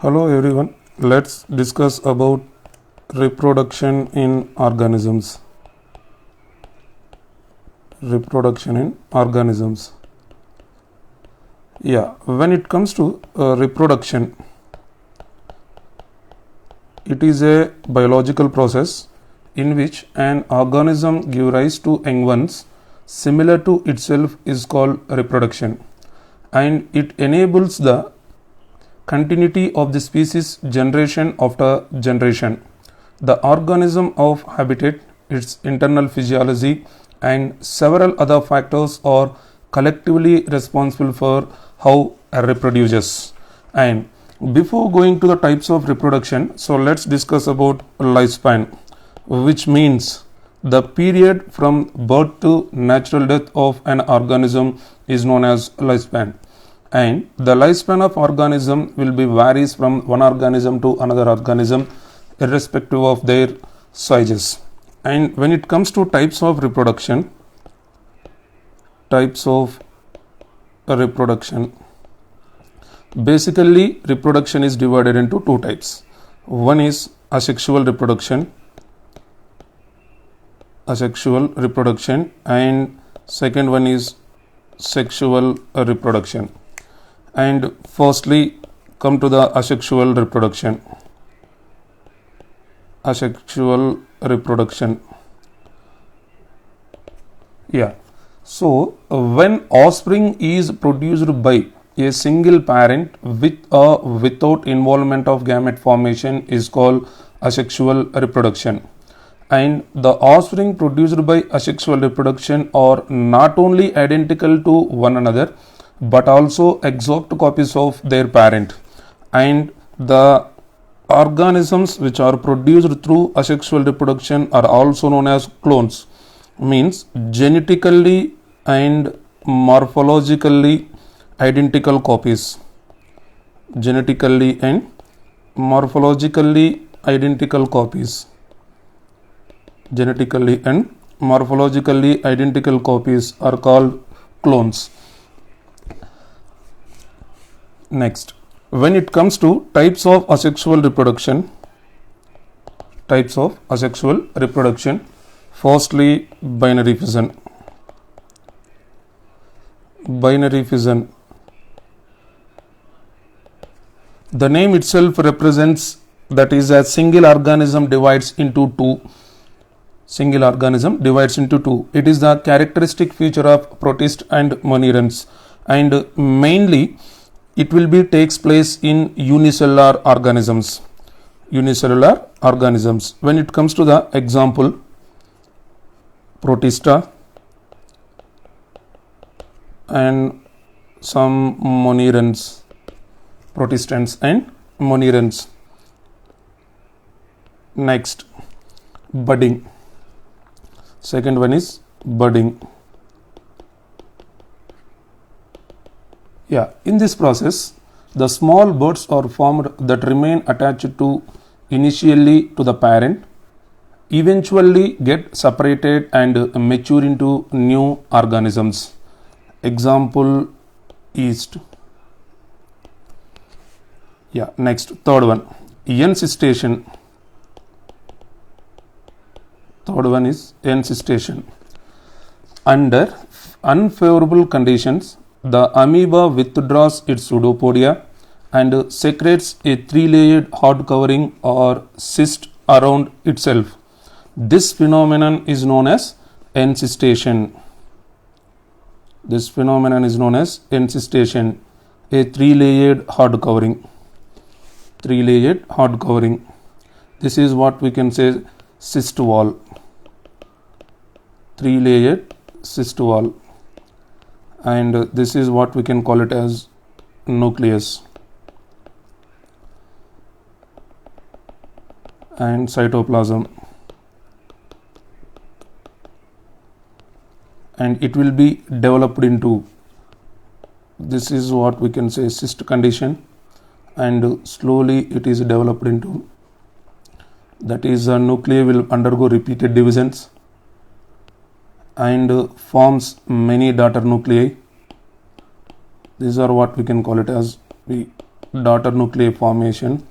Hello everyone. Let's discuss about reproduction in organisms. Reproduction in organisms. When it comes to reproduction, it is a biological process in which an organism gives rise to young ones similar to itself is called reproduction, and it enables the continuity of the species generation after generation. The organism of habitat, its internal physiology, and several other factors are collectively responsible for how it reproduces. And before going to the types of reproduction, so let's discuss about lifespan, which means the period from birth to natural death of an organism is known as lifespan. And the lifespan of organism will be varies from one organism to another organism irrespective of their sizes. And when it comes to types of reproduction, basically reproduction is divided into two types. One is asexual reproduction, and second one is sexual reproduction. And firstly, come to the asexual reproduction. So when offspring is produced by a single parent with or without involvement of gamete formation is called asexual reproduction. And the offspring produced by asexual reproduction are not only identical to one another but also exact copies of their parent. And the organisms which are produced through asexual reproduction are also known as clones, means genetically and morphologically identical copies. Genetically and morphologically identical copies are called clones. Next, when it comes to types of asexual reproduction, firstly binary fission. The name itself represents that is a single organism divides into two. It is the characteristic feature of protist and moneyrans, and mainly it will be takes place in unicellular organisms. When it comes to the example, protista and some moneyrans, protistants and moneyrans. Next, budding. Second one is budding. In this process, the small buds are formed that remain attached to initially to the parent, eventually get separated and mature into new organisms. Example, yeast. Next, third one, encystation. Under unfavorable conditions, the amoeba withdraws its pseudopodia and secretes a three-layered hard covering or cyst around itself. This phenomenon is known as encystation. A three-layered hard covering. This is what we can say cyst wall. Three-layered cyst wall. And this is what we can call it as nucleus and cytoplasm, and it will be developed into, this is what we can say cyst condition, and slowly it is developed into, that is a nuclei will undergo repeated divisions and forms many daughter nuclei. These are what we can call it as the daughter nuclei formation,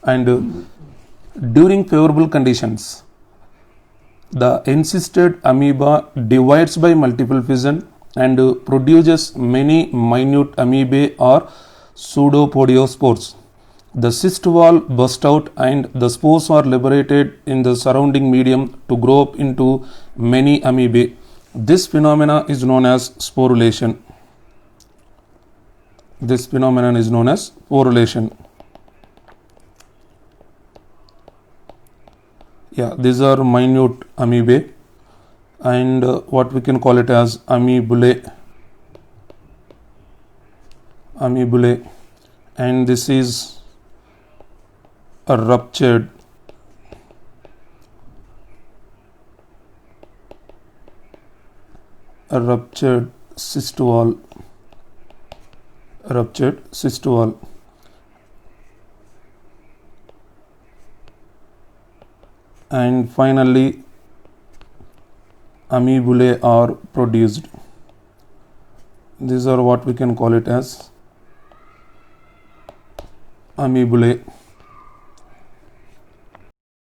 and during favorable conditions, the encysted amoeba divides by multiple fission and produces many minute amoebae or pseudopodiospores. The cyst wall bursts out and the spores are liberated in the surrounding medium to grow up into many amoebae. This phenomena is known as sporulation. Yeah, these are minute amoebae, and what we can call it as amoebulae, and this is a ruptured cyst wall. And finally, amoebulae are produced. These are what we can call it as amoebulae.